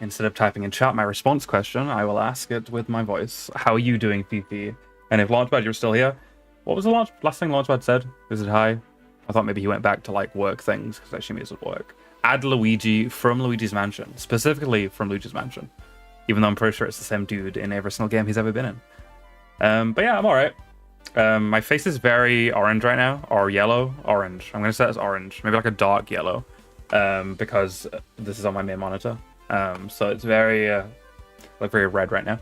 instead of typing in chat my response question, I will ask it with my voice. How are you doing, Fifi? And if Launchpad, you're still here, what was the last thing Launchpad said? Is it hi? I thought maybe he went back to like work things because I assume he's at work. Add Luigi from Luigi's Mansion, specifically from Luigi's Mansion, even though I'm pretty sure it's the same dude in every single game he's ever been in. But yeah, I'm all right. My face is very orange right now, or yellow, orange. I'm gonna set it as orange, maybe like a dark yellow, because this is on my main monitor. So it's very, like very red right now.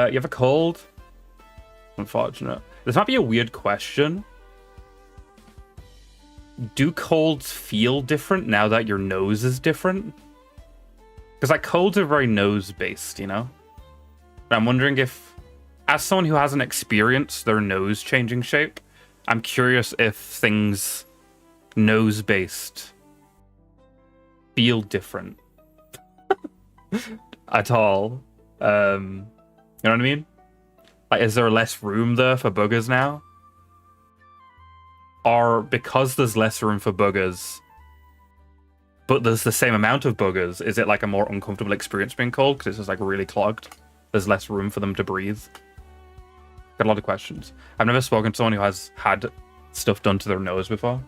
You have a cold? Unfortunate. This might be a weird question. Do colds feel different now that your nose is different? Because like colds are very nose-based, you know? And I'm wondering if, as someone who hasn't experienced their nose changing shape, I'm curious if things nose-based feel different at all. You know what I mean? Like, is there less room there for boogers now? Or because there's less room for boogers, but there's the same amount of boogers, is it like a more uncomfortable experience being cold because it's just like really clogged? There's less room for them to breathe. Got a lot of questions. I've never spoken to someone who has had stuff done to their nose before.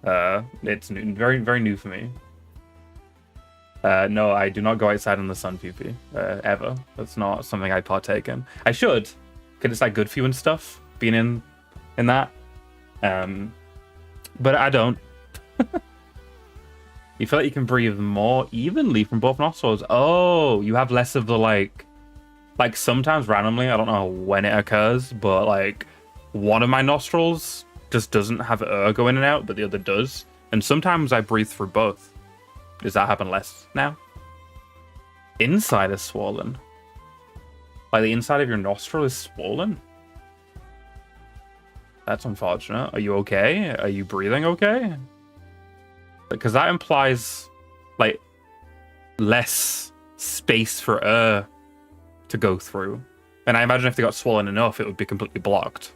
It's new, very, very new for me. No, I do not go outside in the sun, PP, ever. That's not something I partake in. I should, because it's like good for you and stuff, being in that. But I don't. You feel like you can breathe more evenly from both nostrils. Oh, you have less of the like sometimes randomly, I don't know when it occurs, but like one of my nostrils just doesn't have air go in and out, but the other does. And sometimes I breathe through both. Does that happen less now? Inside is swollen. Like the inside of your nostril is swollen? That's unfortunate. Are you okay? Are you breathing okay? Because that implies like less space for air to go through. And I imagine if they got swollen enough, it would be completely blocked.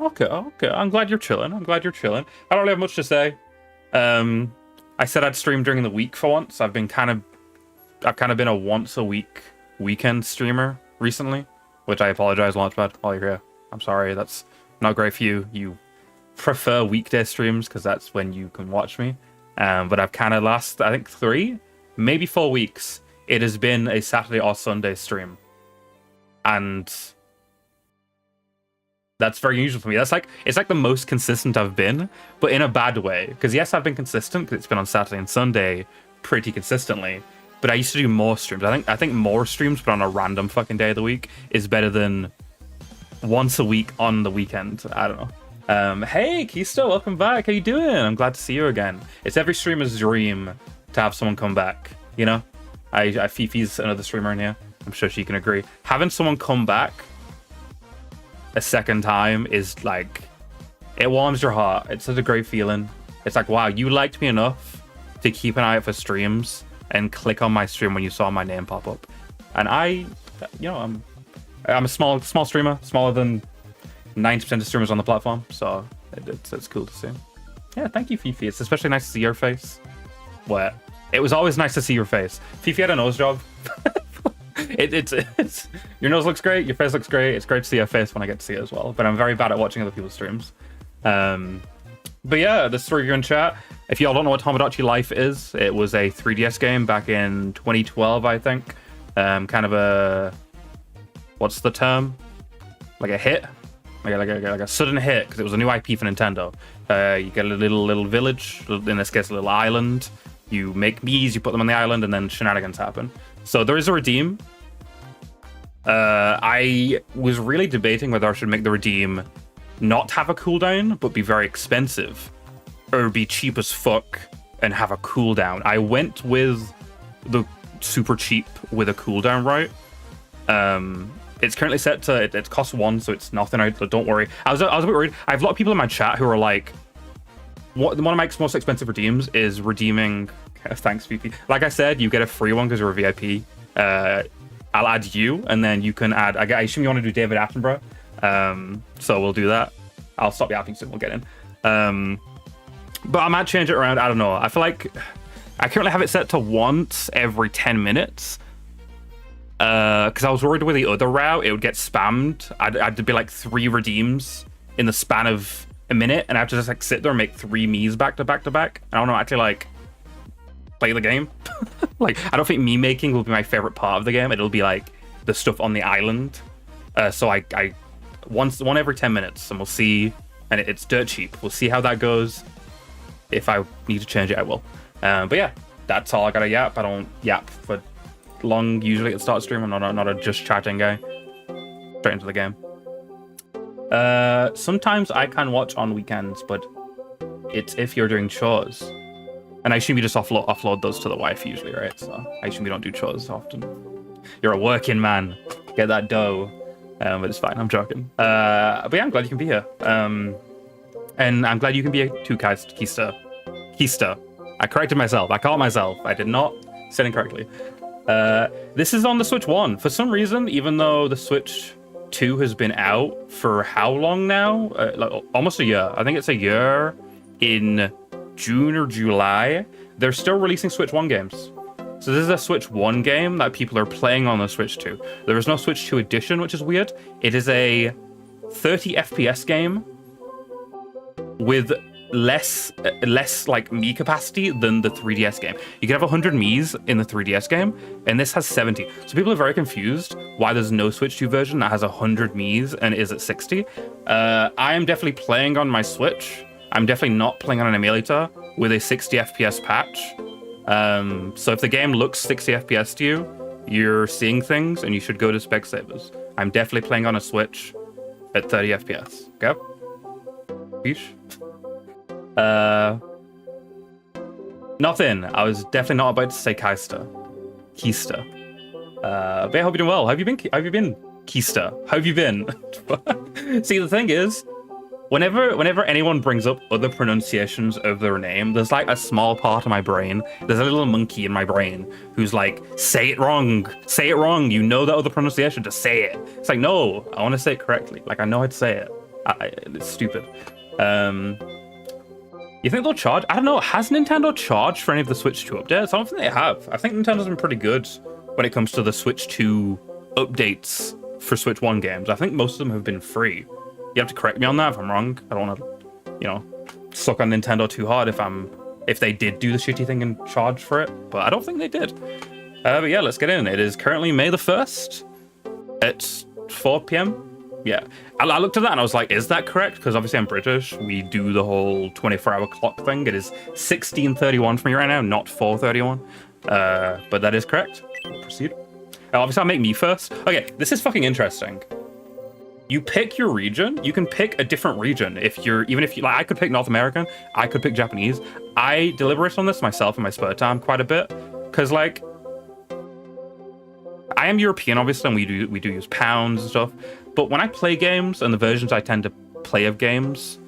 Okay. I'm glad you're chilling. I don't really have much to say. I said I'd stream during the week for once. I've kind of been a once a week weekend streamer recently, which I apologize, Launchpad, while you're here. I'm sorry, that's not great for you. You prefer weekday streams because that's when you can watch me. But I've kind of last, I think 3, maybe 4 weeks, it has been a Saturday or Sunday stream. And that's very unusual for me. It's like the most consistent I've been, but in a bad way. Because yes, I've been consistent because it's been on Saturday and Sunday pretty consistently. But I used to do more streams. I think more streams, but on a random fucking day of the week, is better than once a week on the weekend. I don't know. Hey, Kisto, welcome back. How you doing? I'm glad to see you again. It's every streamer's dream to have someone come back. You know, Fifi's another streamer in here. I'm sure she can agree. Having someone come back a second time is like, it warms your heart. It's such a great feeling. It's like, wow, you liked me enough to keep an eye out for streams and click on my stream when you saw my name pop up. And I'm a small streamer, smaller than 90% of streamers on the platform, so it's cool to see. Yeah, thank you, Fifi. It's especially nice to see your face. What? It was always nice to see your face. Fifi had a nose job. It's your nose looks great, your face looks great. It's great to see your face when I get to see it as well. But I'm very bad at watching other people's streams. But yeah, the story you're in chat. If y'all don't know what Tomodachi Life is, it was a 3DS game back in 2012, I think. Kind of a, what's the term? Like a hit, like a sudden hit, because it was a new IP for Nintendo. You get a little village, in this case a little island. You make Miis, you put them on the island, and then shenanigans happen. So there is a redeem. I was really debating whether I should make the redeem not have a cooldown, but be very expensive, or be cheap as fuck and have a cooldown. I went with the super cheap with a cooldown route. It's currently set to, it costs 1, so it's nothing. Don't worry. I was a bit worried. I have a lot of people in my chat who are like, one of my most expensive redeems is redeeming. Thanks, VP. Like I said, you get a free one because you're a VIP. I'll add you, and then you can add. I assume you want to do David Attenborough. So we'll do that. I'll stop yapping soon. We'll get in. But I might change it around. I don't know. I feel like I currently have it set to once every 10 minutes. Because I was worried with the other route, it would get spammed. I'd be like 3 redeems in the span of a minute, and I have to just like sit there and make 3 Miis back to back to back. I don't know, actually like play the game. Like, I don't think Mii making will be my favorite part of the game. It'll be like the stuff on the island. So I one every 10 minutes, and we'll see. And it's dirt cheap. We'll see how that goes. If I need to change it, I will. But yeah, that's all I gotta yap. I don't yap for long usually at the start of stream. I'm not a just chatting guy. Straight into the game. Sometimes I can watch on weekends, but it's if you're doing chores. And I assume you just offload those to the wife usually, right? So I assume you don't do chores often. You're a working man. Get that dough. But it's fine. I'm joking. But yeah, I'm glad you can be here. And I'm glad you can be here too, Kista. Kista. I corrected myself. I caught myself. I did not say it incorrectly. This is on the Switch 1. For some reason, even though the Switch 2 has been out for how long now? Like almost a year. I think it's a year in June or July. They're still releasing Switch 1 games. So this is a Switch 1 game that people are playing on the Switch 2. There is no Switch 2 edition, which is weird. It is a 30 FPS game with less like Mii capacity than the 3DS game. You can have 100 Miis in the 3DS game, and this has 70. So people are very confused why there's no Switch 2 version that has 100 Miis and is at 60. I am definitely playing on my Switch. I'm definitely not playing on an emulator with a 60 FPS patch. So if the game looks 60 FPS to you, you're seeing things and you should go to Specsavers. I'm definitely playing on a Switch at 30 FPS. Okay? Peace. Nothing. I was definitely not about to say Kista. But I hope you're doing well. How have you been, Kista? How have you been? See, the thing is, whenever anyone brings up other pronunciations of their name, there's like a small part of my brain, there's a little monkey in my brain who's like, say it wrong, you know that other pronunciation, just say it. It's like, no, I want to say it correctly. Like, I know how to say it. It's stupid. You think they'll charge? I don't know. Has Nintendo charged for any of the Switch 2 updates? I don't think they have. I think Nintendo's been pretty good when it comes to the Switch 2 updates for Switch 1 games. I think most of them have been free. You have to correct me on that if I'm wrong. I don't want to, suck on Nintendo too hard if they did do the shitty thing and charge for it. But I don't think they did. But yeah, let's get in. It is currently May the 1st at 4 p.m. Yeah, I looked at that and I was like, is that correct? Because obviously I'm British. We do the whole 24-hour clock thing. It is 16:31 for me right now, not 4:31. But that is correct. We'll proceed. Obviously, I'll make me first. Okay, this is fucking interesting. You pick your region. You can pick a different region even if you like. I could pick North American. I could pick Japanese. I deliberate on this myself in my spare time quite a bit because like I am European, obviously, and we do use pounds and stuff. But when I play games and the versions I tend to play of games,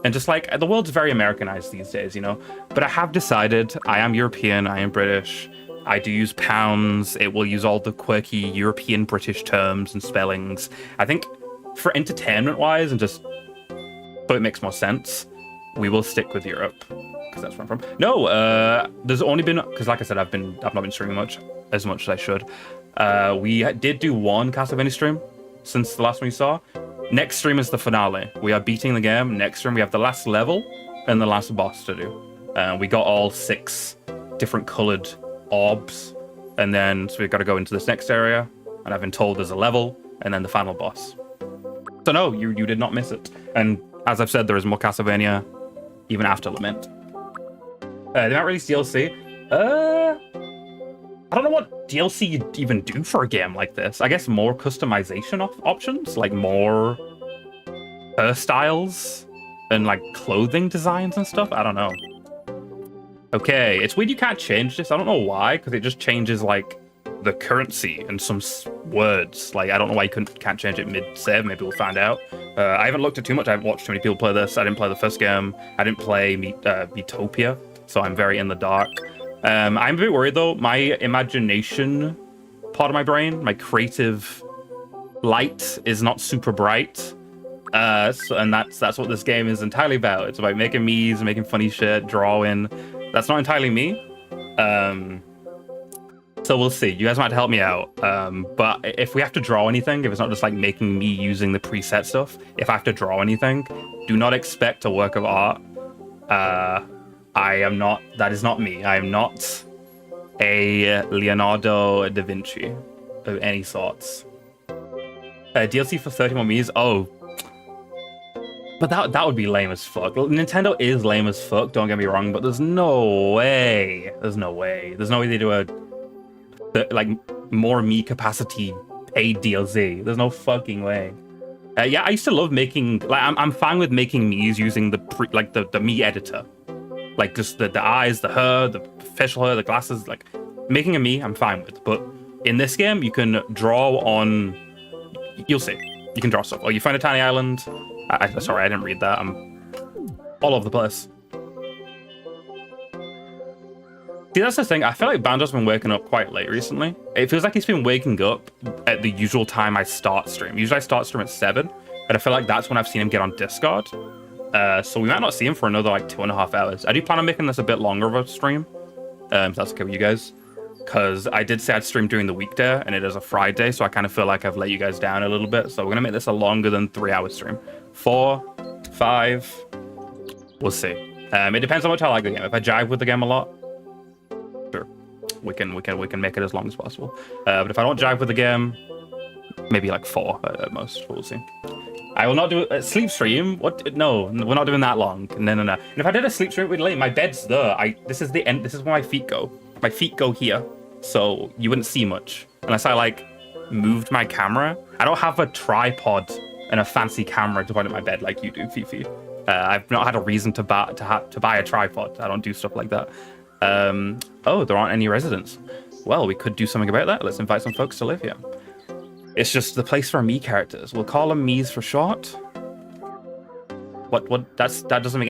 and just like the world's very Americanized these days, But I have decided I am European. I am British. I do use pounds. It will use all the quirky European British terms and spellings. I think for entertainment-wise and just so it makes more sense, we will stick with Europe because that's where I'm from. No, there's only been because, like I said, I've not been streaming as much as I should. We did do one Castlevania stream since the last one you saw. Next stream is the finale. We are beating the game. Next stream we have the last level and the last boss to do. We got all 6 different colored orbs, and then so we've got to go into this next area, and I've been told there's a level and then the final boss. So no, you did not miss it. And as I've said, there is more Castlevania even after Lament. They might release DLC. I don't know what DLC you'd even do for a game like this. I guess more customization options, like more hairstyles and like clothing designs and stuff. I don't know. Okay, it's weird you can't change this. I don't know why, because it just changes like the currency and some words. Like I don't know why you can't change it mid-save. Maybe we'll find out. I haven't looked at too much. I haven't watched too many people play this. I didn't play the first game. I didn't play Metopia, so I'm very in the dark. I'm a bit worried though. My imagination part of my brain, my creative light, is not super bright. And that's what this game is entirely about. It's about making memes, making funny shit, drawing. That's not entirely me. So we'll see. You guys might have to help me out. But if we have to draw anything, if it's not just like making me using the preset stuff, if I have to draw anything, do not expect a work of art. I am not. That is not me. I am not a Leonardo da Vinci of any sorts. DLC for 30 more Mii's. Oh. But that would be lame as fuck. Nintendo is lame as fuck, don't get me wrong, but there's no way. There's no way. There's no way they do a like more Mii capacity paid DLC. There's no fucking way. Yeah, I used to love making like I'm fine with making Mii's using the Mii editor. Like just the eyes, the hair, the facial hair, the glasses, like making a Mii I'm fine with. But in this game you can draw on, you'll see. You can draw stuff. Oh, you find a tiny island. Sorry, I didn't read that. I'm all over the place. See, that's the thing. I feel like Banjo's been waking up quite late recently. It feels like he's been waking up at the usual time I start stream. Usually I start stream at 7, and I feel like that's when I've seen him get on Discord. So we might not see him for another like 2.5 hours. I do plan on making this a bit longer of a stream, if that's okay with you guys. Because I did say I'd stream during the weekday, and it is a Friday, so I kind of feel like I've let you guys down a little bit. So we're going to make this a longer than 3-hour stream. 4, 5, we'll see. It depends on how much I like the game. If I jive with the game a lot, sure, we can make it as long as possible. But if I don't jive with the game, maybe like 4 at most. We'll see. I will not do a sleep stream. What? No, we're not doing that long. No. And if I did a sleep stream, we'd late. My bed's there. This is the end. This is where my feet go. My feet go here, so you wouldn't see much unless I like moved my camera. I don't have a tripod and a fancy camera to point at my bed like you do, Fifi. I've not had a reason to buy a tripod. I don't do stuff like that. Oh, there aren't any residents. Well, we could do something about that. Let's invite some folks to live here. It's just the place for Mii characters. We'll call them Mii's for short. What? That doesn't make